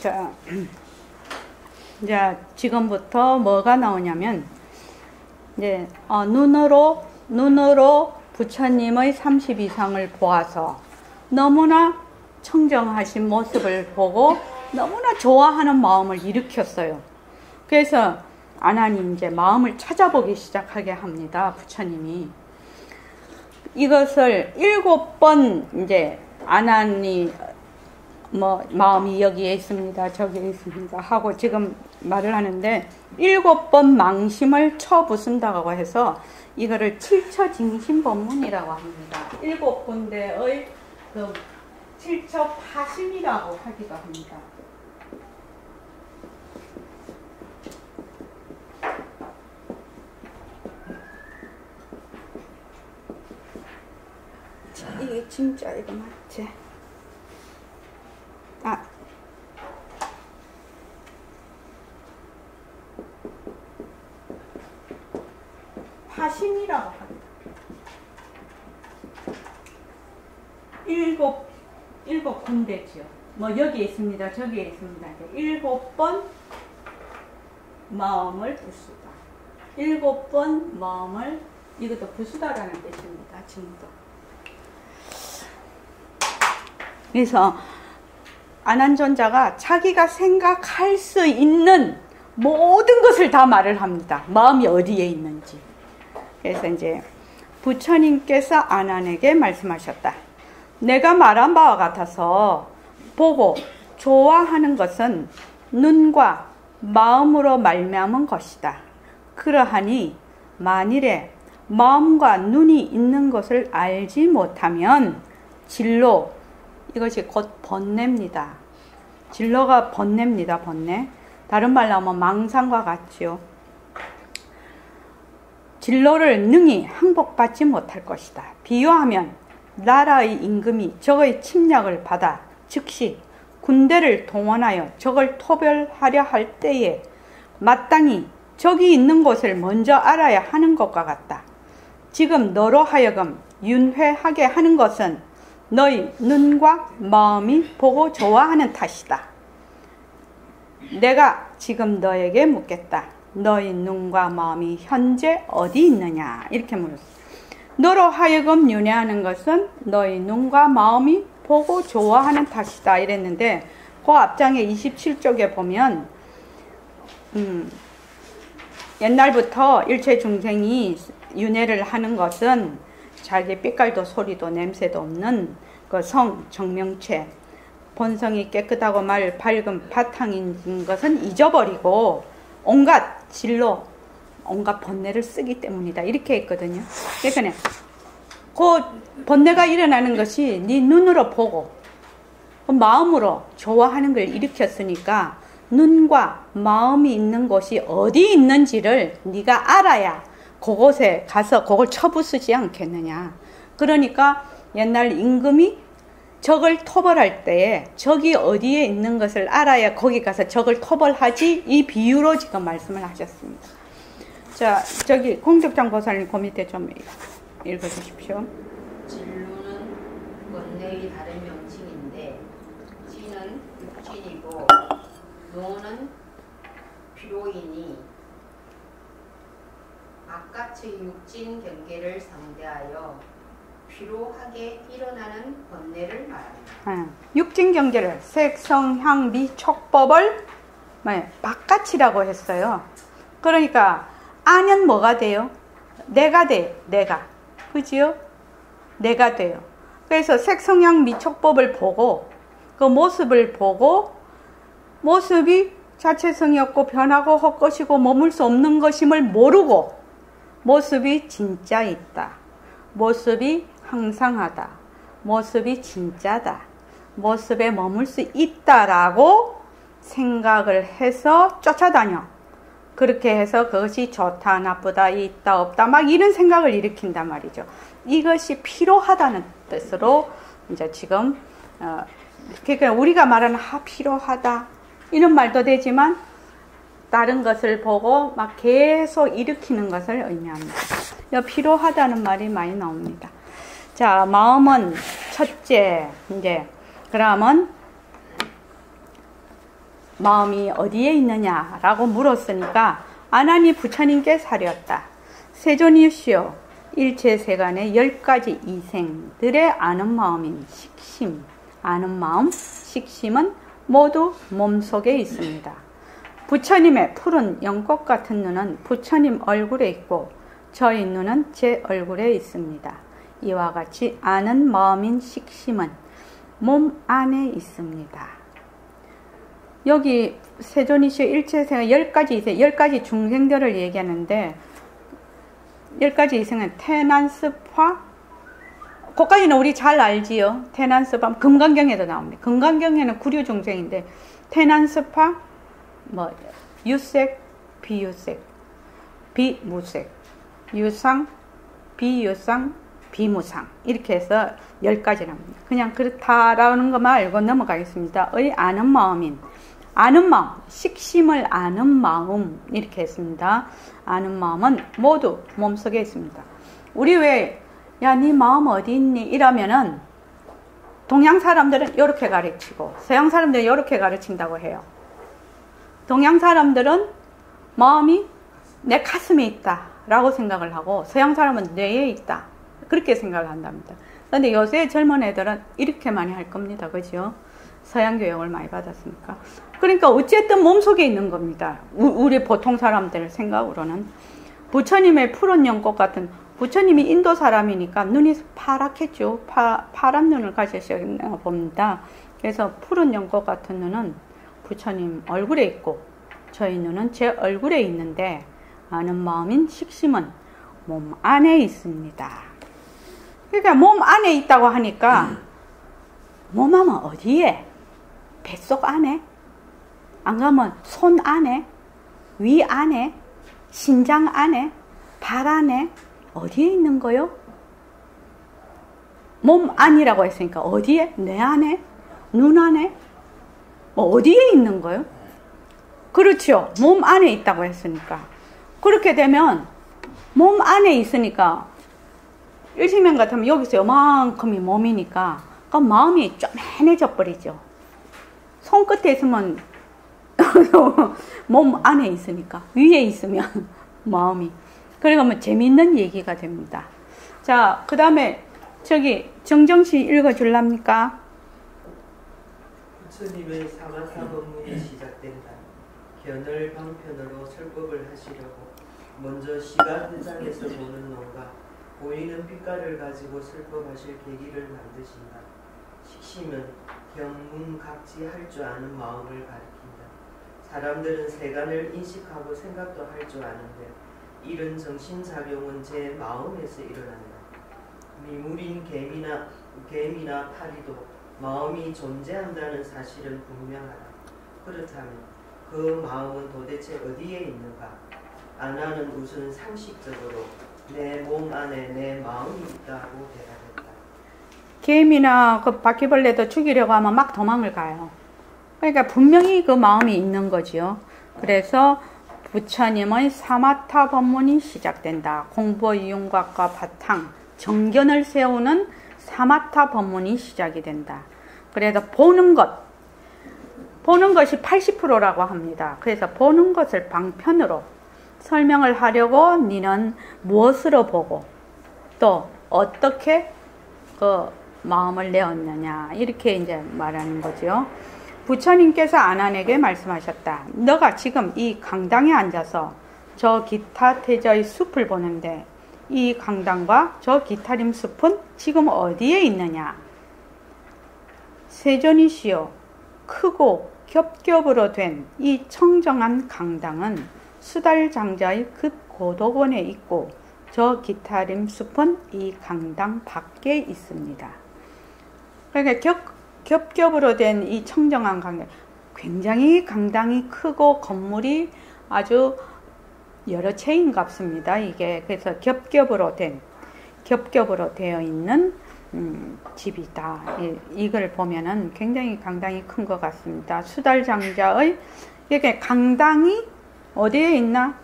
자, 이제 지금부터 뭐가 나오냐면, 이제, 눈으로 부처님의 32상을 보아서 너무나 청정하신 모습을 보고 너무나 좋아하는 마음을 일으켰어요. 그래서 아나니 이제 마음을 찾아보기 시작하게 합니다. 부처님이. 이것을 7번 이제 아나니 마음이 여기에 있습니다. 저기에 있습니다. 하고 지금 말을 하는데 7번 망심을 쳐부순다고 해서 이거를 칠처징심법문이라고 합니다. 7군데의 그 칠처파심이라고 하기도 합니다. 이게 진짜 이거 맞지? 파심이라고 합니다. 7군데지요. 여기에 있습니다. 저기에 있습니다. 7번 마음을 부수다. 7번 마음을, 이것도 부수다라는 뜻입니다. 지금도. 그래서 아난존자가 자기가 생각할 수 있는 모든 것을 다 말을 합니다. 마음이 어디에 있는지. 그래서 이제 부처님께서 아난에게 말씀하셨다. 내가 말한 바와 같아서 보고 좋아하는 것은 눈과 마음으로 말미암은 것이다. 그러하니 만일에 마음과 눈이 있는 것을 알지 못하면 진로, 이것이 곧 번뇌입니다. 진로가 번뇌입니다. 번뇌. 다른 말로 하면 망상과 같지요. 진로를 능히 항복받지 못할 것이다. 비유하면 나라의 임금이 적의 침략을 받아 즉시 군대를 동원하여 적을 토벌하려 할 때에 마땅히 적이 있는 곳을 먼저 알아야 하는 것과 같다. 지금 너로 하여금 윤회하게 하는 것은 너희 눈과 마음이 보고 좋아하는 탓이다. 내가 지금 너에게 묻겠다. 너희 눈과 마음이 현재 어디 있느냐? 이렇게 물었어. 너로 하여금 윤회하는 것은 너희 눈과 마음이 보고 좋아하는 탓이다. 이랬는데 그 앞장에 27쪽에 보면 옛날부터 일체 중생이 윤회를 하는 것은 자기 빛깔도 소리도 냄새도 없는 그 성, 정명체, 본성이 깨끗하고 밝은 바탕인 것은 잊어버리고 온갖 진로, 온갖 번뇌를 쓰기 때문이다. 이렇게 했거든요. 그러니까 그 번뇌가 일어나는 것이 네 눈으로 보고 마음으로 좋아하는 걸 일으켰으니까 눈과 마음이 있는 곳이 어디 있는지를 네가 알아야 그곳에 가서 그걸 쳐부수지 않겠느냐. 그러니까 옛날 임금이 적을 토벌할 때에 적이 어디에 있는 것을 알아야 거기 가서 적을 토벌하지, 이 비유로 지금 말씀을 하셨습니다. 자, 저기 공덕장 보살님 그 밑에 좀 읽어주십시오. 진로는 번뇌의 다른 명칭인데 진은 육진이고 노는 피로이니 바깥의 육진 경계를 상대하여 피로하게 일어나는 번뇌를 말합니다. 육진 경계를 색성향 미촉법을 바깥이라고 했어요. 그러니까 아는 뭐가 돼요? 내가 돼. 내가. 그지요? 내가 돼요. 그래서 색성향 미촉법을 보고 그 모습을 보고 모습이 자체성이 없고 변하고 헛것이고 머물 수 없는 것임을 모르고 모습이 진짜 있다. 모습이 항상하다. 모습이 진짜다. 모습에 머물 수 있다라고 생각을 해서 쫓아다녀. 그렇게 해서 그것이 좋다, 나쁘다, 있다, 없다, 막 이런 생각을 일으킨단 말이죠. 이것이 피로하다는 뜻으로 이제 지금 그러니까 우리가 말하는 피로하다 이런 말도 되지만 다른 것을 보고 막 계속 일으키는 것을 의미합니다. 피로하다는 말이 많이 나옵니다. 자, 마음은 첫째, 이제, 그러면, 마음이 어디에 있느냐라고 물었으니까 아나니 부처님께 사렸다. 세존이시여, 일체세간의 10가지 이생들의 아는 마음인 식심, 아는 마음, 식심은 모두 몸속에 있습니다. 부처님의 푸른 연꽃 같은 눈은 부처님 얼굴에 있고 저희 눈은 제 얼굴에 있습니다. 이와 같이 아는 마음인 식심은 몸 안에 있습니다. 여기 세존이시여 일체세간 10가지 이생, 10가지 중생들을 얘기하는데 10가지 이생은 태난습화, 그까지는 우리 잘 알지요. 태난습화, 금강경에도 나옵니다. 금강경에는 구류 중생인데 태난습화, 유색, 비유색, 비무색, 유상, 비유상, 비무상, 이렇게 해서 10가지랍니다. 그냥 그렇다라는 것만 알고 넘어가겠습니다. 의 아는 마음인, 아는 마음, 식심을 아는 마음, 이렇게 했습니다. 아는 마음은 모두 몸속에 있습니다. 우리 왜, 야, 네 마음 어디 있니? 이러면은 동양 사람들은 이렇게 가르치고 서양 사람들은 이렇게 가르친다고 해요. 동양 사람들은 마음이 내 가슴에 있다 라고 생각을 하고, 서양 사람은 뇌에 있다 그렇게 생각을 한답니다. 그런데 요새 젊은 애들은 이렇게 많이 할 겁니다. 그죠? 서양 교육을 많이 받았으니까. 그러니까 어쨌든 몸속에 있는 겁니다. 우리 보통 사람들 생각으로는. 부처님의 푸른 연꽃 같은, 부처님이 인도 사람이니까 눈이 파랗겠죠. 파란 눈을 가지셨나 봅니다. 그래서 푸른 연꽃 같은 눈은 부처님 얼굴에 있고 저희 눈은 제 얼굴에 있는데 아는 마음인 식심은 몸 안에 있습니다. 그러니까 몸 안에 있다고 하니까 몸 하면 어디에? 뱃속 안에? 안 가면 손 안에? 위 안에? 신장 안에? 발 안에? 어디에 있는 거요? 몸 안이라고 했으니까 어디에? 뇌 안에? 눈 안에? 어디에 있는 거요? 그렇죠. 몸 안에 있다고 했으니까. 그렇게 되면 몸 안에 있으니까 일시면 같으면 여기서 요만큼이 몸이니까 그럼 마음이 쪼맨해져 버리죠. 손끝에 있으면 몸 안에 있으니까, 위에 있으면 마음이. 그러니까 뭐 재미있는 얘기가 됩니다. 자, 그 다음에 저기 정정씨 읽어줄랍니까? 부처님의 사마사법문이 시작된다. 견을 방편으로 설법을 하시려고 먼저 시가 현상에서 보는 놈과 보이는 빛깔을 가지고 설법하실 계기를 만드신다. 식심은 경문각지 할 줄 아는 마음을 가리킨다. 사람들은 세간을 인식하고 생각도 할 줄 아는데 이런 정신작용은 제 마음에서 일어난다. 미물인 개미나 파리도 마음이 존재한다는 사실은 분명하다. 그렇다면 그 마음은 도대체 어디에 있는가? 아나는 우선 상식적으로 내 몸 안에 내 마음이 있다고 대답했다. 개미나 그 바퀴벌레도 죽이려고 하면 막 도망을 가요. 그러니까 분명히 그 마음이 있는 거지요. 그래서 부처님의 사마타 법문이 시작된다. 공부의 윤곽과 바탕, 정견을 세우는 사마타 법문이 시작이 된다. 그래서 보는 것이 80%라고 합니다. 그래서 보는 것을 방편으로 설명을 하려고 니는 무엇으로 보고 또 어떻게 그 마음을 내었느냐, 이렇게 이제 말하는 거죠. 부처님께서 아난에게 말씀하셨다. 너가 지금 이 강당에 앉아서 저 기타 태저의 숲을 보는데 이 강당과 저 기타림 숲은 지금 어디에 있느냐? 세존이시여, 크고 겹겹으로 된 이 청정한 강당은 수달장자의 급고도원에 있고 저 기타림 숲은 이 강당 밖에 있습니다. 그러니까 겹겹으로 된 이 청정한 강당, 굉장히 강당이 크고 건물이 아주 여러 채인 같습니다. 이게 그래서 겹겹으로 되어 있는 집이다. 이걸 보면은 굉장히 강당이 큰 것 같습니다. 수달장자의 이게 강당이 어디에 있나?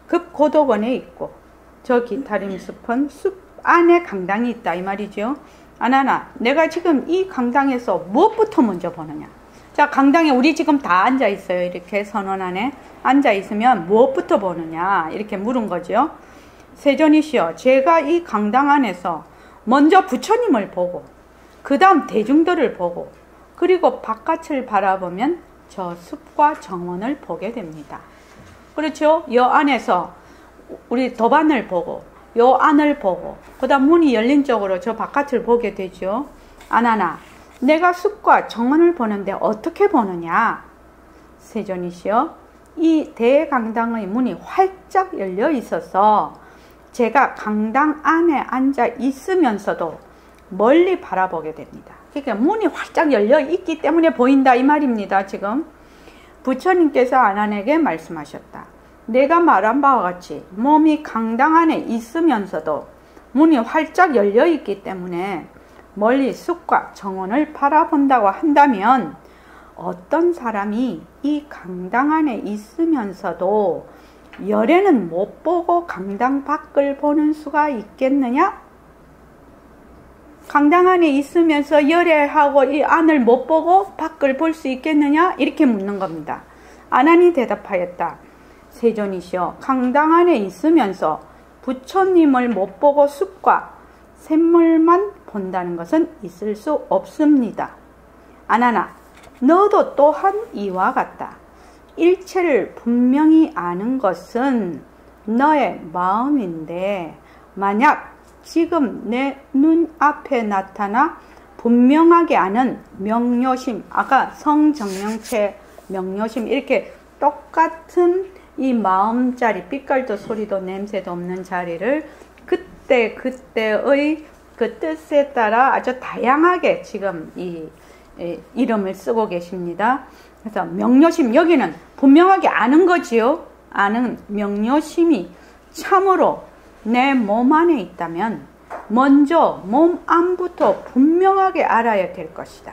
급고도원에 있고 저 기타림 숲은 숲 안에 강당이 있다 이 말이죠. 아나나, 내가 지금 이 강당에서 무엇부터 먼저 보느냐? 자, 강당에 우리 지금 다 앉아 있어요. 이렇게 선원 안에 앉아 있으면 무엇부터 보느냐 이렇게 물은 거죠. 세존이시여, 제가 이 강당 안에서 먼저 부처님을 보고 그 다음 대중들을 보고 그리고 바깥을 바라보면 저 숲과 정원을 보게 됩니다. 그렇죠? 요 안에서 우리 도반을 보고 요 안을 보고 그 다음 문이 열린 쪽으로 저 바깥을 보게 되죠. 아나나, 내가 숲과 정원을 보는데 어떻게 보느냐? 세존이시여, 이 대강당의 문이 활짝 열려 있어서 제가 강당 안에 앉아 있으면서도 멀리 바라보게 됩니다. 그러니까 문이 활짝 열려 있기 때문에 보인다 이 말입니다. 지금 부처님께서 아난에게 말씀하셨다. 내가 말한 바와 같이 몸이 강당 안에 있으면서도 문이 활짝 열려 있기 때문에 멀리 숲과 정원을 바라본다고 한다면 어떤 사람이 이 강당 안에 있으면서도 열에는 못 보고 강당 밖을 보는 수가 있겠느냐? 강당 안에 있으면서 열애하고 이 안을 못 보고 밖을 볼 수 있겠느냐? 이렇게 묻는 겁니다. 아난이 대답하였다. 세존이시여, 강당 안에 있으면서 부처님을 못 보고 숲과 샘물만 본다는 것은 있을 수 없습니다. 아나나, 너도 또한 이와 같다. 일체를 분명히 아는 것은 너의 마음인데 만약 지금 내 눈앞에 나타나 분명하게 아는 명료심, 아까 성정명체 명료심 이렇게 똑같은 이 마음자리, 빛깔도 소리도 냄새도 없는 자리를 그때의 그 뜻에 따라 아주 다양하게 지금 이 이름을 쓰고 계십니다. 그래서 명료심, 여기는 분명하게 아는 거지요. 아는 명료심이 참으로 내 몸 안에 있다면 먼저 몸 안부터 분명하게 알아야 될 것이다.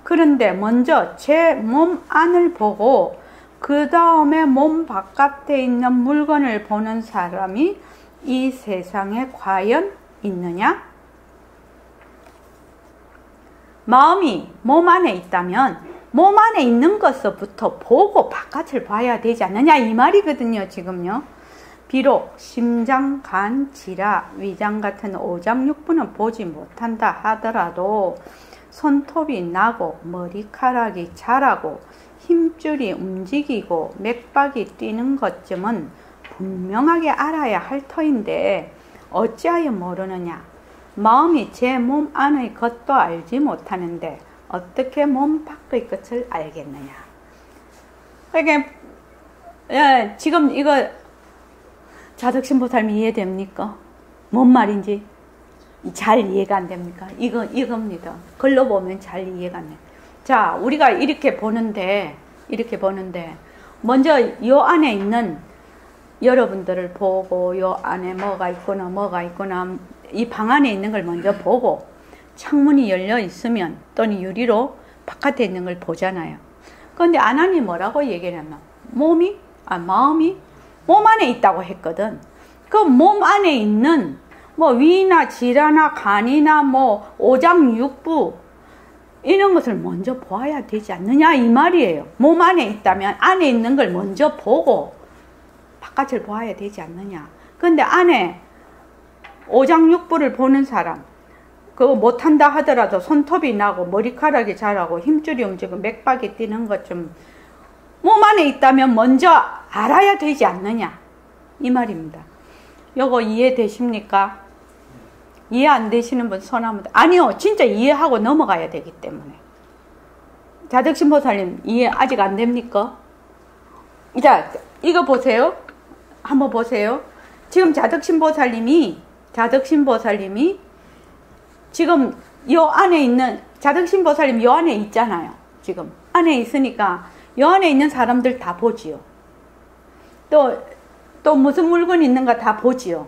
그런데 먼저 제 몸 안을 보고 그 다음에 몸 바깥에 있는 물건을 보는 사람이 이 세상에 과연 있느냐? 마음이 몸 안에 있다면 몸 안에 있는 것부터 보고 바깥을 봐야 되지 않느냐 이 말이거든요. 지금요. 비록 심장, 간, 지라, 위장 같은 오장육부는 보지 못한다 하더라도 손톱이 나고 머리카락이 자라고 힘줄이 움직이고 맥박이 뛰는 것쯤은 분명하게 알아야 할 터인데 어찌하여 모르느냐. 마음이 제 몸 안의 것도 알지 못하는데 어떻게 몸 밖의 것을 알겠느냐. 그러니까 지금 이거 자덕신보살님 이해됩니까? 뭔 말인지 잘 이해가 안 됩니까? 이겁니다. 글로 보면 잘 이해가 안 돼요. 자, 우리가 이렇게 보는데 먼저 요 안에 있는 여러분들을 보고 요 안에 뭐가 있구나 이 방 안에 있는 걸 먼저 보고 창문이 열려 있으면 또는 유리로 바깥에 있는 걸 보잖아요. 그런데 아난이 뭐라고 얘기하냐면 마음이 몸 안에 있다고 했거든. 그 몸 안에 있는 뭐 위나 지라나 간이나 뭐 오장육부 이런 것을 먼저 보아야 되지 않느냐 이 말이에요. 몸 안에 있다면 안에 있는 걸 먼저 보고 바깥을 보아야 되지 않느냐. 그런데 안에 오장육부를 보는 사람 그거 못한다 하더라도 손톱이 나고 머리카락이 자라고 힘줄이 움직이고 맥박이 뛰는 것 좀 몸 안에 있다면 먼저 알아야 되지 않느냐 이 말입니다. 요거 이해되십니까? 이해 안 되시는 분 손 한번. 아니요, 진짜 이해하고 넘어가야 되기 때문에. 자덕신보살님 이해 아직 안 됩니까? 자, 이거 보세요. 한번 보세요. 지금 자덕신보살님이 지금 요 안에 있는 자덕신보살님 요 안에 있잖아요. 지금 안에 있으니까 요 안에 있는 사람들 다 보지요. 또 무슨 물건이 있는가 다 보지요.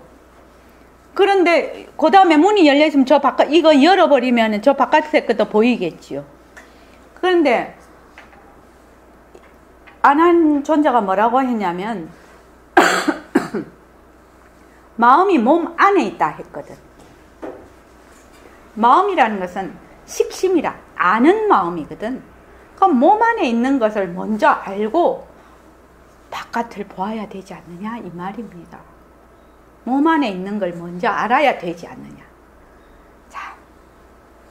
그런데 그 다음에 문이 열려있으면 저 바깥 이거 열어버리면 저 바깥에 것도 보이겠지요. 그런데 아난 존자가 뭐라고 했냐면 마음이 몸 안에 있다 했거든. 마음이라는 것은 식심이라 아는 마음이거든. 그럼 몸 안에 있는 것을 먼저 알고 바깥을 보아야 되지 않느냐 이 말입니다. 몸 안에 있는 걸 먼저 알아야 되지 않느냐. 자,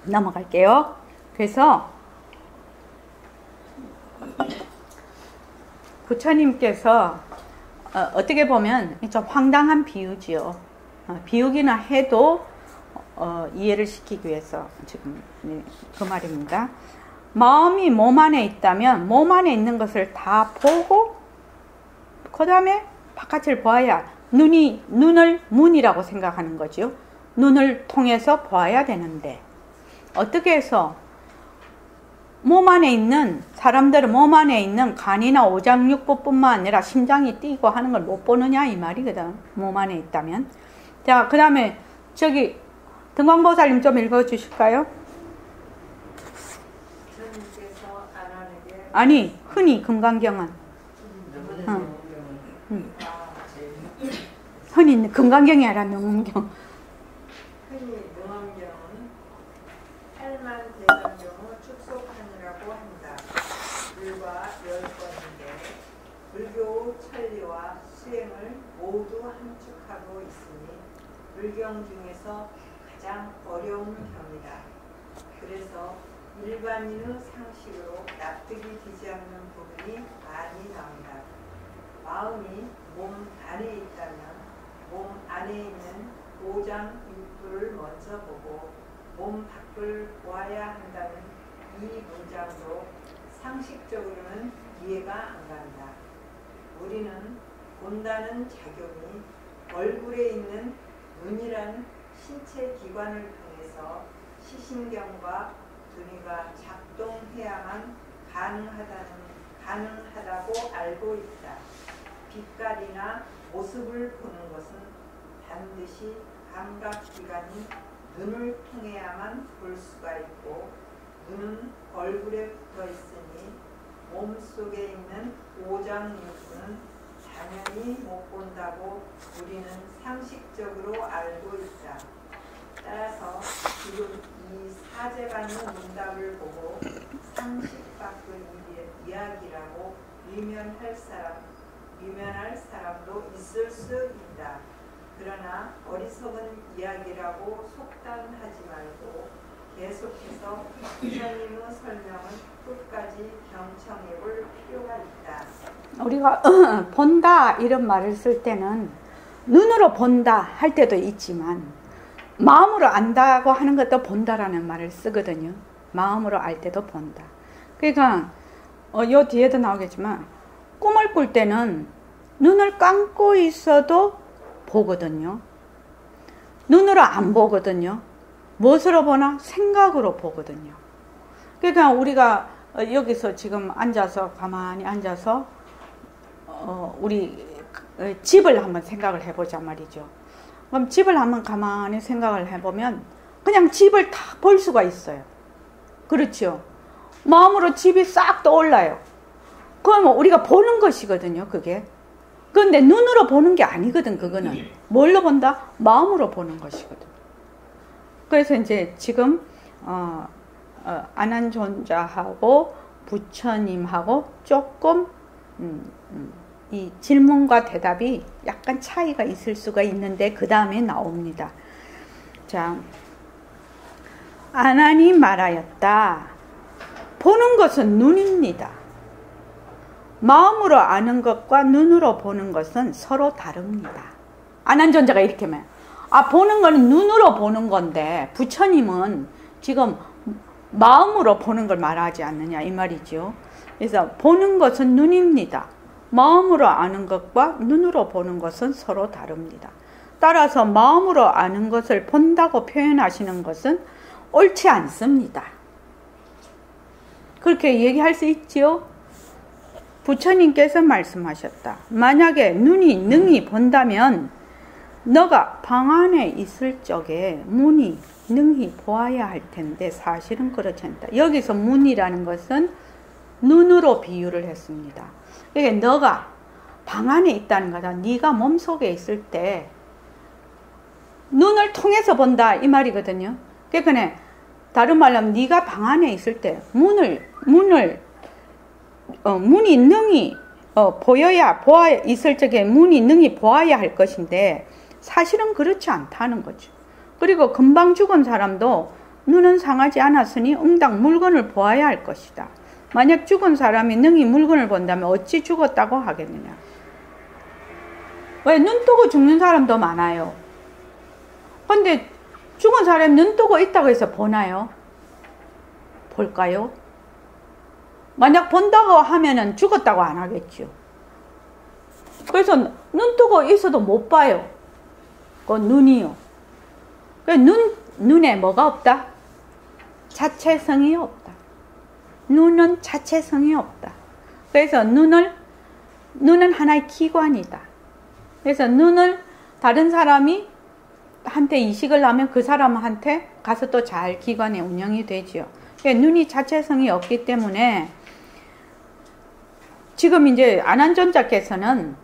넘어갈게요. 그래서 부처님께서 어떻게 보면 좀 황당한 비유지요. 비유기나 해도 이해를 시키기 위해서 지금 그 말입니다. 마음이 몸 안에 있다면 몸 안에 있는 것을 다 보고 그 다음에 바깥을 보아야 눈을 문이라고 생각하는 거죠. 눈을 통해서 보아야 되는데 어떻게 해서 몸 안에 있는 사람들은 몸 안에 있는 간이나 오장육부뿐만 아니라 심장이 뛰고 하는 걸 못 보느냐 이 말이거든. 몸 안에 있다면. 자, 그 다음에 저기 등광보살님 좀 읽어주실까요? 아니 흔히 금강경은 흔히 금강경이 아니라 명음경. 흔히 명암경은 팔만대장경을 축소하느라고 한다. 불과 10번인데 불교 천리와 수행을 모두 함축하고 있으니 불경 중에서 가장 어려운 경이다. 그래서 일반인의 상식으로 납득이 되지 않는 부분이 많이 나온다. 마음이 몸 안에 있다면 몸 안에 있는 오장 육부를 먼저 보고 몸 밖을 보아야 한다는 이 문장도 상식적으로는 이해가 안 간다. 우리는 본다는 작용이 얼굴에 있는 눈이란 신체 기관을 통해서 시신경과 두뇌가 작동해야만 가능하다고 알고 있다. 빛깔이나 모습을 보는 것은 반드시 감각기관인 눈을 통해야만 볼 수가 있고 눈은 얼굴에 붙어 있으니 몸속에 있는 오장육부는 당연히 못 본다고 우리는 상식적으로 알고 있다. 따라서 지금 이 사제반의 문답을 보고 상식 밖의 이야기라고 유면할 사람도 있을 수 있다. 그러나 어리석은 이야기라고 속단하지 말고 계속해서 부처님의 설명을 끝까지 경청해 볼 필요가 있다. 우리가 본다 이런 말을 쓸 때는 눈으로 본다 할 때도 있지만 마음으로 안다고 하는 것도 본다라는 말을 쓰거든요. 마음으로 알 때도 본다. 그러니까 요 뒤에도 나오겠지만 꿈을 꿀 때는 눈을 감고 있어도 보거든요. 눈으로 안 보거든요. 무엇으로 보나? 생각으로 보거든요. 그러니까 우리가 여기서 지금 앉아서 가만히 앉아서 우리 집을 한번 생각을 해보자 말이죠. 그럼 집을 한번 가만히 생각을 해보면 그냥 집을 다 볼 수가 있어요. 그렇죠? 마음으로 집이 싹 떠올라요. 그러면 우리가 보는 것이거든요, 그게. 그런데 눈으로 보는 게 아니거든, 그거는. 뭘로 본다? 마음으로 보는 것이거든. 그래서 이제 지금 안한존자하고 부처님하고 조금 이 질문과 대답이 약간 차이가 있을 수가 있는데 그 다음에 나옵니다. 자, 안한이 말하였다. 보는 것은 눈입니다. 마음으로 아는 것과 눈으로 보는 것은 서로 다릅니다. 안한존자가 이렇게 말해요. 보는 거는 눈으로 보는 건데 부처님은 지금 마음으로 보는 걸 말하지 않느냐 이 말이죠. 그래서 보는 것은 눈입니다. 마음으로 아는 것과 눈으로 보는 것은 서로 다릅니다. 따라서 마음으로 아는 것을 본다고 표현하시는 것은 옳지 않습니다. 그렇게 얘기할 수 있지요? 부처님께서 말씀하셨다. 만약에 눈이 능히 본다면 너가 방 안에 있을 적에 문이 능히 보아야 할 텐데 사실은 그렇지 않다. 여기서 문이라는 것은 눈으로 비유를 했습니다. 그러니까 너가 방 안에 있다는 거다. 네가 몸속에 있을 때 눈을 통해서 본다 이 말이거든요. 그러니까 다른 말로 하면 네가 방 안에 있을 때 문을 문이 능히 보여야 있을 적에 문이 능히 보아야 할 것인데 사실은 그렇지 않다는 거죠. 그리고 금방 죽은 사람도 눈은 상하지 않았으니 응당 물건을 보아야 할 것이다. 만약 죽은 사람이 능히 물건을 본다면 어찌 죽었다고 하겠느냐. 왜? 눈 뜨고 죽는 사람도 많아요. 근데 죽은 사람이 눈 뜨고 있다고 해서 보나요? 볼까요? 만약 본다고 하면은 죽었다고 안 하겠죠. 그래서 눈 뜨고 있어도 못 봐요. 그 눈이요. 눈에 뭐가 없다? 자체성이 없다. 눈은 자체성이 없다. 그래서 눈은 하나의 기관이다. 그래서 눈을 다른 사람이 한테 이식을 하면 그 사람한테 가서 또 잘 기관에 운영이 되죠. 눈이 자체성이 없기 때문에 지금 이제 안한존자께서는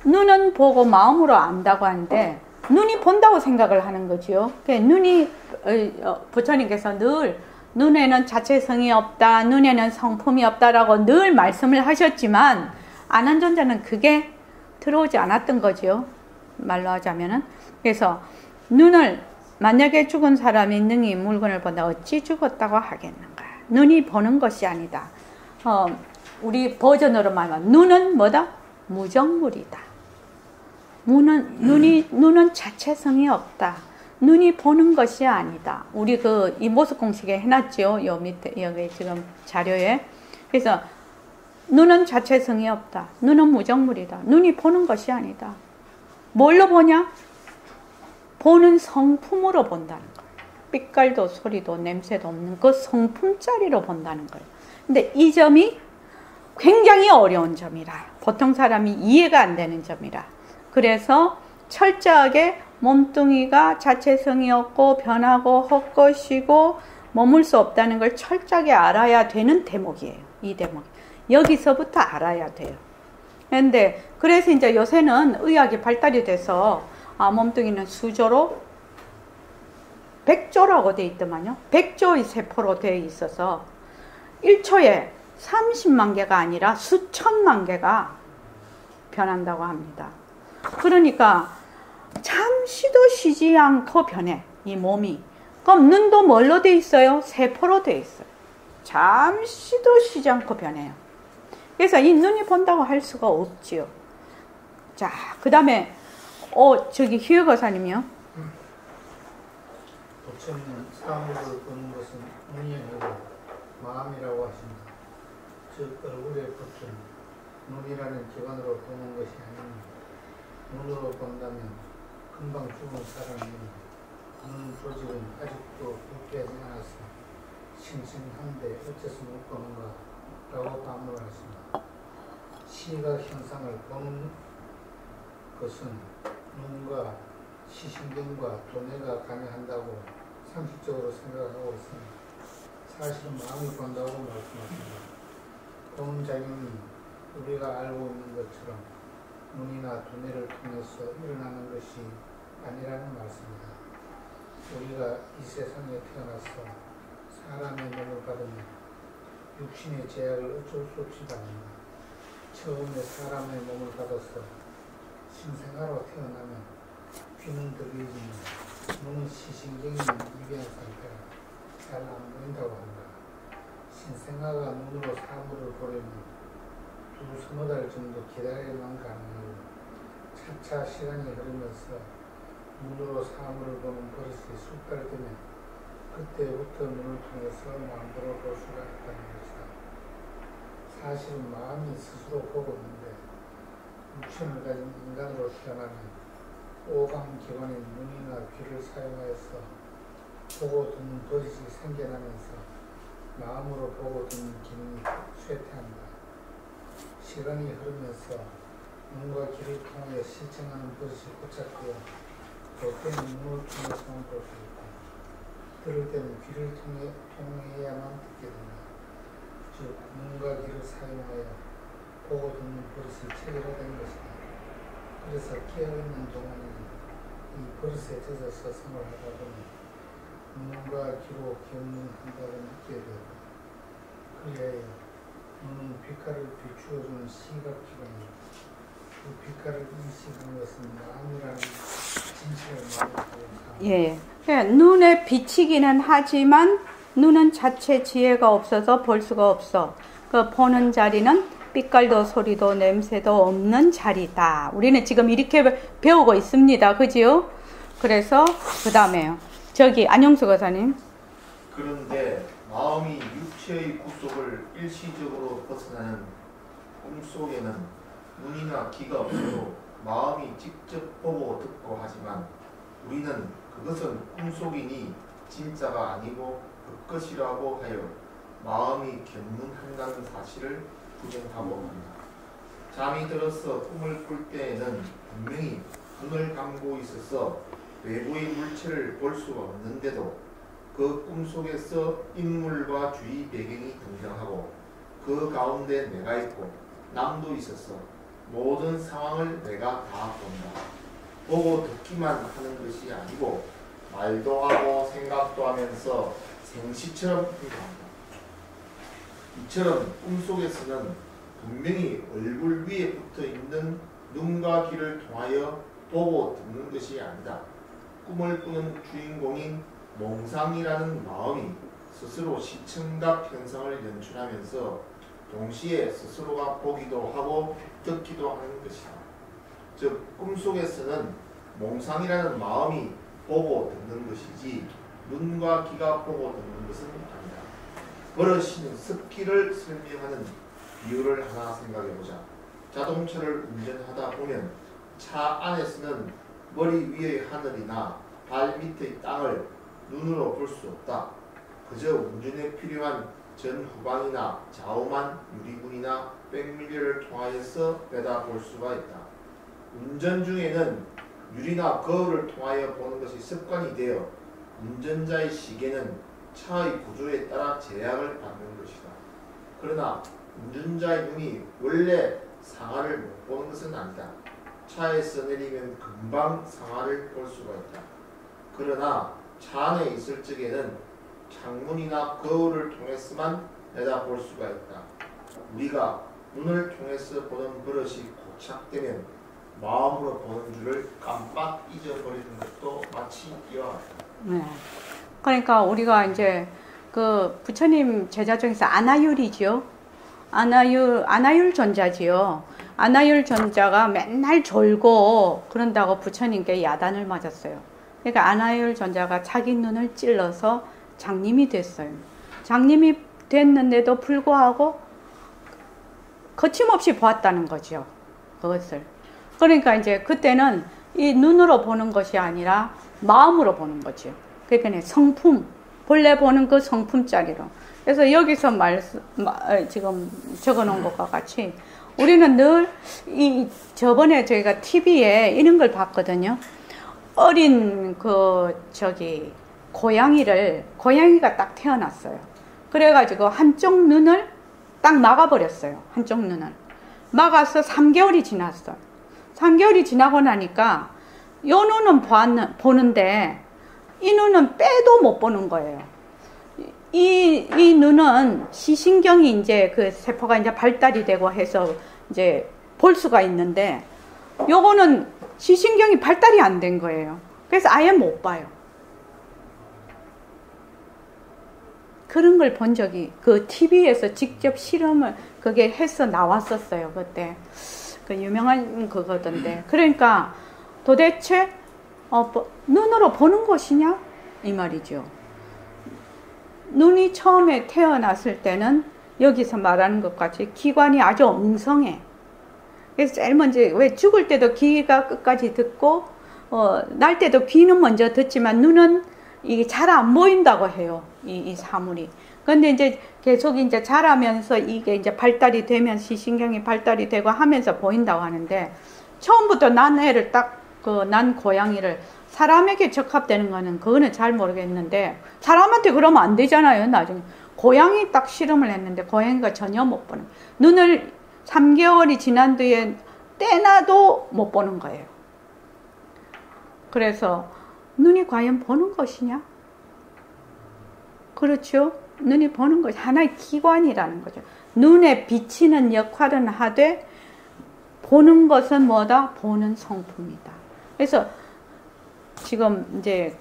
눈은 보고 마음으로 안다고 하는데 눈이 본다고 생각을 하는 거죠. 눈이 부처님께서 늘 눈에는 자체성이 없다, 눈에는 성품이 없다라고 늘 말씀을 하셨지만 안한존자는 그게 들어오지 않았던 거죠. 말로 하자면은. 그래서 눈을 만약에 죽은 사람이 능히 물건을 본다 어찌 죽었다고 하겠는가. 눈이 보는 것이 아니다. 우리 버전으로 말하면 눈은 뭐다? 무정물이다. 눈은 자체성이 없다. 눈이 보는 것이 아니다. 우리 이 모습 공식에 해놨죠. 요 밑에 여기 지금 자료에. 그래서 눈은 자체성이 없다. 눈은 무정물이다. 눈이 보는 것이 아니다. 뭘로 보냐? 보는 성품으로 본다는 거예요. 빛깔도 소리도 냄새도 없는 그 성품짜리로 본다는 거예요. 근데 이 점이 굉장히 어려운 점이라. 보통 사람이 이해가 안 되는 점이라. 그래서 철저하게 몸뚱이가 자체성이 없고 변하고 헛것이고 머물 수 없다는 걸 철저하게 알아야 되는 대목이에요. 이 대목. 여기서부터 알아야 돼요. 그래서 이제 요새는 의학이 발달이 돼서 몸뚱이는 수조로 100조라고 되어 있더만요. 100조의 세포로 되어 있어서 1초에 30만 개가 아니라 수천만 개가 변한다고 합니다. 그러니까 잠시도 쉬지 않고 변해, 이 몸이. 그럼 눈도 뭘로 되어 있어요? 세포로 되어 있어요. 잠시도 쉬지 않고 변해요. 그래서 이 눈이 본다고 할 수가 없지요. 자, 그 다음에 저기 희유 거사님이요. 부처님은 사물을 보는 것은 눈이 아니고 마음이라고 하십니다. 즉 얼굴에 붙은 눈이라는 기관으로 보는 것이 아니니 눈으로 본다면 금방 죽은 사람이 눈 조직은 아직도 복귀하지 않아서 싱싱한데 어째서 못 보는가 라고 반문하십니다. 시각 현상을 보는 것은 눈과 시신경과 도뇌가 관여한다고 상식적으로 생각하고 있습니다. 사실은 마음이 본다고 말씀하십니다. 보는 작용이 우리가 알고 있는 것처럼 눈이나 두뇌를 통해서 일어나는 것이 아니라는 말씀입니다. 우리가 이 세상에 태어나서 사람의 몸을 받으면 육신의 제약을 어쩔 수 없이 받는다. 처음에 사람의 몸을 받아서 신생아로 태어나면 귀는 들리지만 눈은 시신경이 미비한 상태라 잘 안 보인다고 한다. 신생아가 눈으로 사물을 보려면 2-3달 정도 기다려야만 가능하고 차차 시간이 흐르면서 눈으로 사물을 보는 버릇이 숙달되면 그때부터 눈을 통해서 마음대로 볼 수가 있다는 것이다. 사실은 마음이 스스로 보고 있는데 육신을 가진 인간으로 태어나면 오감기관인 눈이나 귀를 사용하여서 보고 듣는 버릇이 생겨나면서 마음으로 보고 듣는 기능이 쇠퇴한다. 시간이 흐르면서 눈과 귀를 통해 실증하는 버릇이 고착되어 볼 때는 눈을 통해서만 볼 수 있고 들을 때는 귀를 통해야만 듣게 된다. 즉 눈과 귀를 사용하여 보고 듣는 버릇이 체계화된 것이다. 그래서 깨어있는 동안에는 이 버릇에 젖어서 생활하다 보니 눈과 귀로 경륜한다고 느끼게 되고 그리하여 눈은 빛깔을 비추어주는 시각기관이다. 그 빛깔을 인식하는 것은 마음이라는 진실을 말하고 예. 그러니까 눈에 비치기는 하지만 눈은 자체 지혜가 없어서 볼 수가 없어. 그 보는 자리는 빛깔도 소리도 냄새도 없는 자리다. 우리는 지금 이렇게 배우고 있습니다. 그지요? 그래서 그 다음에요. 저기 안영수 거사님. 그런데 마음이 육체의 구속을 일시적으로 벗어나는 꿈속에는 눈이나 귀가 없어도 마음이 직접 보고 듣고 하지만 우리는 그것은 꿈속이니 진짜가 아니고 그것이라고 하여 마음이 견문한다는 사실을 부정하고 합니다. 잠이 들어서 꿈을 꿀 때에는 분명히 눈을 감고 있어서 외부의 물체를 볼 수가 없는데도 그 꿈속에서 인물과 주위 배경이 등장하고 그 가운데 내가 있고 남도 있어서 모든 상황을 내가 다 본다. 보고 듣기만 하는 것이 아니고 말도 하고 생각도 하면서 생시처럼 행동한다. 이처럼 꿈속에서는 분명히 얼굴 위에 붙어있는 눈과 귀를 통하여 보고 듣는 것이 아니다. 꿈을 꾸는 주인공인 몽상이라는 마음이 스스로 시청각 현상을 연출하면서 동시에 스스로가 보기도 하고 듣기도 하는 것이다. 즉 꿈속에서는 몽상이라는 마음이 보고 듣는 것이지 눈과 귀가 보고 듣는 것은 아니다. 버릇인 습기를 설명하는 비유를 하나 생각해보자. 자동차를 운전하다 보면 차 안에서는 머리 위의 하늘이나 발 밑의 땅을 눈으로 볼 수 없다. 그저 운전에 필요한 전후방이나 좌우만 유리문이나 백밀러를 통하여서 내다볼 수가 있다. 운전 중에는 유리나 거울을 통하여 보는 것이 습관이 되어 운전자의 시계는 차의 구조에 따라 제약을 받는 것이다. 그러나 운전자의 눈이 원래 상하를 못 보는 것은 아니다. 차에서 내리면 금방 상하를 볼 수가 있다. 그러나 차 안에 있을 적에는 창문이나 거울을 통해서만 내다볼 수가 있다. 우리가 눈을 통해서 보는 버릇이 고착되면 마음으로 보는 줄을 깜빡 잊어버리는 것도 마치 이와 같다. 네. 그러니까 우리가 이제 그 부처님 제자 중에서 아나율이죠. 아나율 전자지요. 아나율 전자가 맨날 졸고 그런다고 부처님께 야단을 맞았어요. 그러니까 아나율 전자가 자기 눈을 찔러서 장님이 됐어요. 장님이 됐는데도 불구하고 거침없이 보았다는 거죠. 그것을. 그러니까 이제 그때는 이 눈으로 보는 것이 아니라 마음으로 보는 거죠. 그러니까 성품, 본래 보는 그 성품짜리로. 그래서 여기서 지금 적어 놓은 것과 같이 우리는 늘 저번에 저희가 TV에 이런 걸 봤거든요. 어린 고양이가 딱 태어났어요. 그래가지고 한쪽 눈을 딱 막아버렸어요. 한쪽 눈을. 막아서 3개월이 지났어. 3개월이 지나고 나니까 요 눈은 보는데 이 눈은 빼도 못 보는 거예요. 이 눈은 시신경이 이제 그 세포가 이제 발달이 되고 해서 이제 볼 수가 있는데 요거는 시신경이 발달이 안 된 거예요. 그래서 아예 못 봐요. 그런 걸 본 적이 그 TV에서 직접 실험을 그게 해서 나왔었어요. 그때 그 유명한 그거던데. 그러니까 도대체 눈으로 보는 것이냐 이 말이죠. 눈이 처음에 태어났을 때는 여기서 말하는 것 같이 기관이 아주 엉성해. 그래서 제일 먼저 왜 죽을 때도 귀가 끝까지 듣고 날 때도 귀는 먼저 듣지만 눈은 이게 잘 안 보인다고 해요. 이 사물이. 근데 이제 계속 이제 자라면서 이게 이제 발달이 되면 시신경이 발달이 되고 하면서 보인다고 하는데 처음부터 난 애를 난 고양이를 사람에게 적합되는 거는 그거는 잘 모르겠는데 사람한테 그러면 안 되잖아요. 나중에 고양이 딱 실험을 했는데 고양이가 전혀 못 보는 눈을 3개월이 지난 뒤에 떼놔도 못 보는 거예요. 그래서 눈이 과연 보는 것이냐? 그렇죠. 눈이 보는 것이 하나의 기관이라는 거죠. 눈에 비치는 역할은 하되 보는 것은 뭐다? 보는 성품이다. 그래서 지금 이제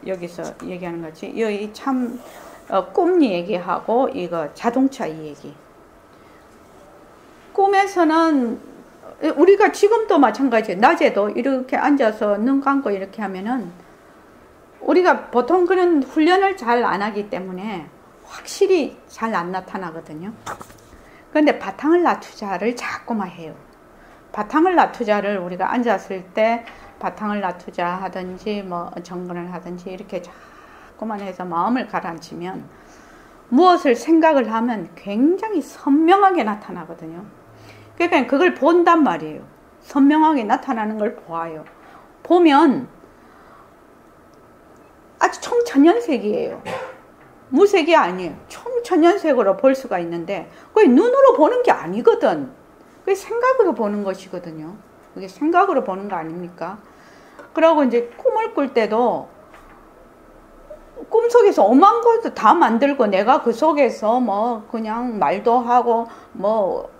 여기서 얘기하는 거지. 여기 참 꿈 얘기하고 이거 자동차 이 얘기. 꿈에서는 우리가 지금도 마찬가지예요. 낮에도 이렇게 앉아서 눈 감고 이렇게 하면은 우리가 보통 그런 훈련을 잘 안 하기 때문에 확실히 잘 안 나타나거든요. 그런데 바탕을 놔두자를 자꾸만 해요. 바탕을 놔두자를 우리가 앉았을 때 바탕을 놔두자 하든지 뭐 정근을 하든지 이렇게 자꾸만 해서 마음을 가라앉히면 무엇을 생각을 하면 굉장히 선명하게 나타나거든요. 그러니까 그걸 본단 말이에요. 선명하게 나타나는 걸 보아요. 보면 아주 총천연색이에요. 무색이 아니에요. 총천연색으로 볼 수가 있는데 그게 눈으로 보는 게 아니거든. 그게 생각으로 보는 것이거든요. 그게 생각으로 보는 거 아닙니까? 그러고 이제 꿈을 꿀 때도 꿈속에서 오만 것도 다 만들고 내가 그 속에서 뭐 그냥 말도 하고 뭐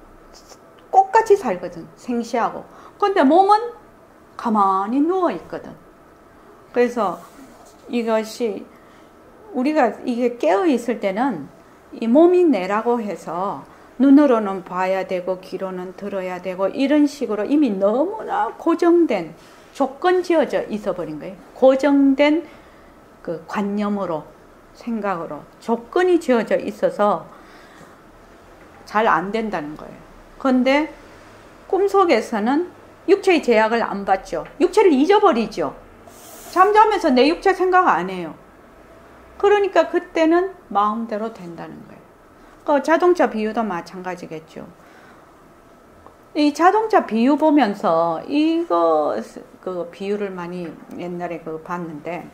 꽃같이 살거든. 생시하고. 근데 몸은 가만히 누워 있거든. 그래서 이것이 우리가 이게 깨어 있을 때는 이 몸이 내라고 해서 눈으로는 봐야 되고 귀로는 들어야 되고 이런 식으로 이미 너무나 고정된 조건 지어져 있어 버린 거예요. 고정된 그 관념으로 생각으로 조건이 지어져 있어서 잘 안 된다는 거예요. 그런데 꿈속에서는 육체의 제약을 안 받죠. 육체를 잊어버리죠. 잠자면서 내 육체 생각 안 해요. 그러니까 그때는 마음대로 된다는 거예요. 그 자동차 비유도 마찬가지겠죠. 이 자동차 비유 보면서 이거 그 비유를 많이 옛날에 봤는데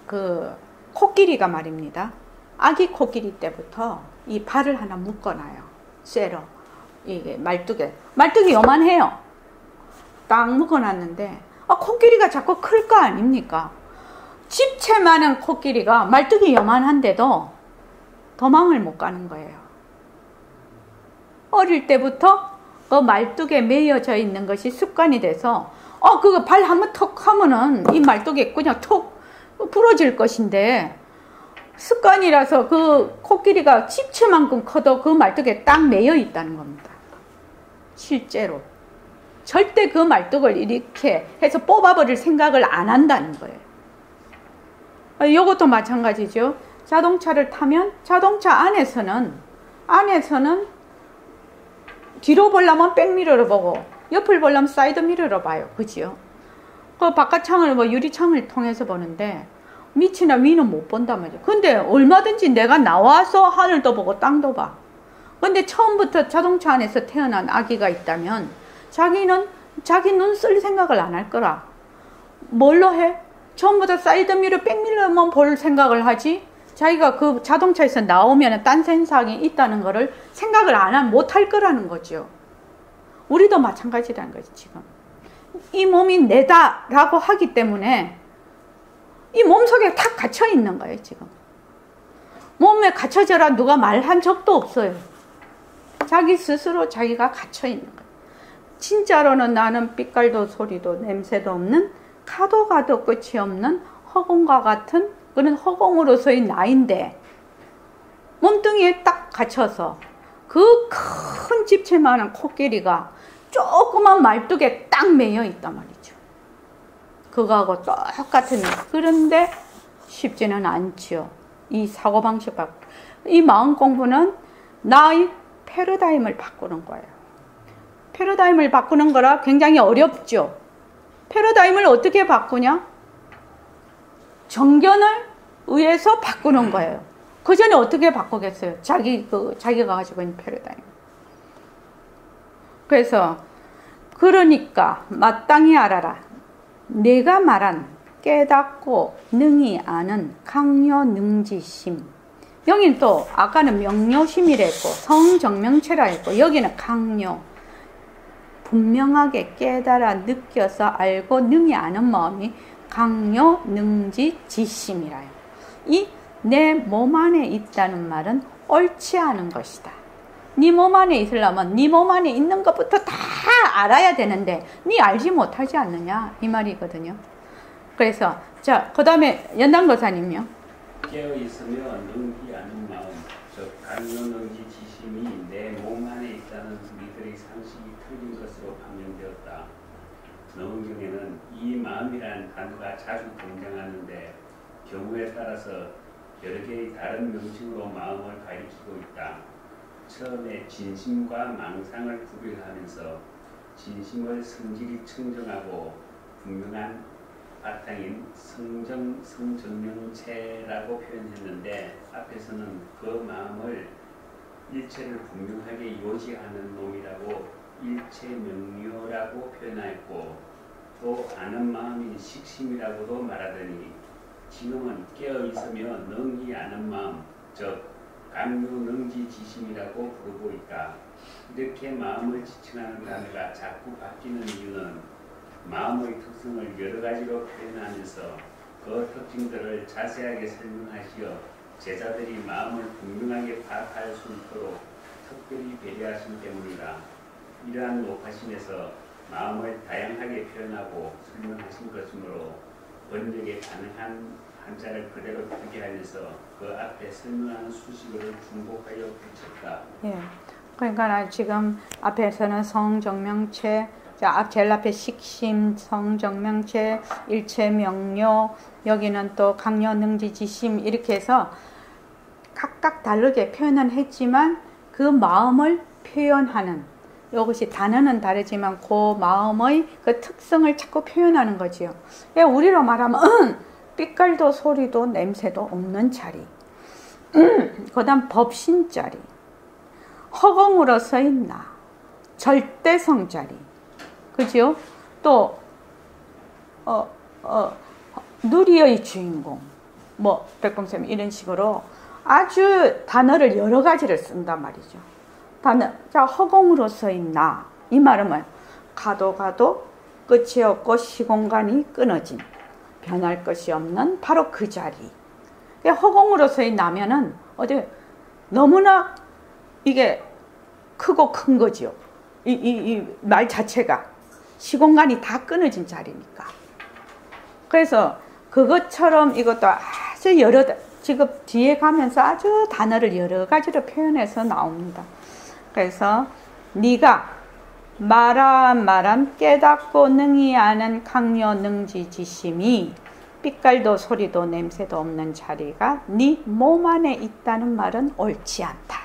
그 코끼리가 말입니다. 아기 코끼리 때부터 이 발을 하나 묶어놔요. 쇠로. 이게 말뚝이 요만해요. 딱 묶어놨는데 코끼리가 자꾸 클 거 아닙니까? 집채 많은 코끼리가 말뚝이 요만한데도 도망을 못 가는 거예요. 어릴 때부터 그 말뚝에 매여져 있는 것이 습관이 돼서 그거 발 한번 턱 하면은 이 말뚝이 그냥 턱 부러질 것인데 습관이라서 그 코끼리가 집채만큼 커도 그 말뚝에 딱 매여 있다는 겁니다. 실제로. 절대 그 말뚝을 이렇게 해서 뽑아버릴 생각을 안 한다는 거예요. 이것도 마찬가지죠. 자동차를 타면 자동차 안에서는 뒤로 보려면 백미러로 보고 옆을 보려면 사이드미러로 봐요. 그죠? 그 바깥창을 유리창을 통해서 보는데 밑이나 위는 못 본단 말이에요. 근데 얼마든지 내가 나와서 하늘도 보고 땅도 봐. 근데 처음부터 자동차 안에서 태어난 아기가 있다면 자기는 자기 눈 쓸 생각을 안 할 거라. 뭘로 해? 처음부터 사이드미러, 백미러만 볼 생각을 하지 자기가 그 자동차에서 나오면 딴 세상이 있다는 거를 생각을 못 할 거라는 거죠. 우리도 마찬가지라는 거지. 지금 이 몸이 내다라고 하기 때문에 이 몸속에 탁 갇혀 있는 거예요. 지금 몸에 갇혀져라 누가 말한 적도 없어요. 자기 스스로 자기가 갇혀 있는 거예요. 진짜로는 나는 빛깔도 소리도 냄새도 없는 가도 가도 끝이 없는 허공과 같은 그런 허공으로서의 나인데 몸뚱이에 딱 갇혀서 그 큰 집채만한 코끼리가 조그만 말뚝에 딱 매여 있단 말이죠. 그거하고 똑같은 그런데 쉽지는 않지요. 이 사고방식 이 마음 공부는 나의 패러다임을 바꾸는 거예요. 패러다임을 바꾸는 거라 굉장히 어렵죠. 패러다임을 어떻게 바꾸냐? 정견을 의해서 바꾸는 거예요. 그 전에 어떻게 바꾸겠어요? 자기가 가지고 있는 패러다임. 그래서 그러니까 마땅히 알아라. 내가 말한 깨닫고 능히 아는 강요능지심. 여기는 또 아까는 명료심이라 했고 성정명체라 했고 여기는 강요. 분명하게 깨달아 느껴서 알고 능히 아는 마음이 강요 능지 지심이라요. 이 내 몸 안에 있다는 말은 옳지 않은 것이다. 네 몸 안에 있으려면 네 몸 안에 있는 것부터 다 알아야 되는데 네 알지 못하지 않느냐 이 말이거든요. 그래서 자, 그 다음에 연단거사님요. 깨어있으며 능히 아는 마음, 즉 강요능지 지심이 내 몸 안에 있다는 우리들의 상식이 틀린 것으로 판명되었다. 성경에는 이 마음이라는 단어가 자주 등장하는데 경우에 따라서 여러 개의 다른 명칭으로 마음을 가리키고 있다. 처음에 진심과 망상을 구별하면서 진심을 성질이 청정하고 분명한 바탕인 성정명체라고 표현했는데 앞에서는 그 마음을 일체를 분명하게 요지하는 놈이라고 일체명료라고 표현하였고 또 아는 마음인 식심이라고도 말하더니 지금은 깨어있으며 능히 아는 마음, 즉 강요능지지심이라고 부르고 있다. 이렇게 마음을 지칭하는 단어가 자꾸 바뀌는 이유는 마음의 특성을 여러 가지로 표현하면서 그 특징들을 자세하게 설명하시어 제자들이 마음을 분명하게 파악할 수 있도록 특별히 배려하신 때문이다. 이러한 높아심에서 마음을 다양하게 표현하고 설명하신 것이므로 번역에 가능한 한자를 그대로 표기하면서 그 앞에 설명하는 수식어를 중복하여 붙였다. 예. 그러니까 지금 앞에서는 성정명체, 제일 앞에 식심, 성정명체, 일체명료, 여기는 또 강요능지지심 이렇게 해서 각각 다르게 표현은 했지만 그 마음을 표현하는 이것이 단어는 다르지만 그 마음의 그 특성을 자꾸 표현하는 거지요. 우리로 말하면 빛깔도 소리도 냄새도 없는 자리, 그 다음 법신 자리, 허공으로 서인 나, 절대성 자리, 그죠? 또 누리의 주인공, 뭐 백범쌤 이런 식으로 아주 단어를 여러 가지를 쓴단 말이죠. 단어, 자, 허공으로 서인 나, 이 말은 뭐예요? 가도 끝이 없고 시공간이 끊어진 변할 것이 없는 바로 그 자리. 허공으로 서인 나면은 어디 너무나 이게 크고 큰 거지요. 이 말 자체가 시공간이 다 끊어진 자리니까. 그래서 그것처럼 이것도 아주 지금 뒤에 가면서 아주 단어를 여러 가지로 표현해서 나옵니다. 그래서 네가 말함 깨닫고 능히 아는 강요능지지심이 빛깔도 소리도 냄새도 없는 자리가 네 몸 안에 있다는 말은 옳지 않다.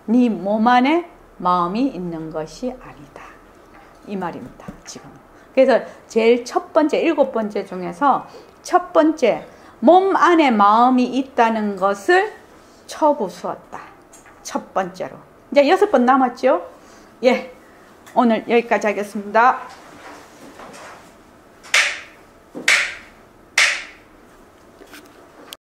네 몸 안에 마음이 있는 것이 아니다. 이 말입니다. 지금. 그래서 제일 첫 번째 7번째 중에서 첫 번째 몸 안에 마음이 있다는 것을 쳐부수었다. 첫 번째로. 이제 6번 남았죠? 예. 오늘 여기까지 하겠습니다.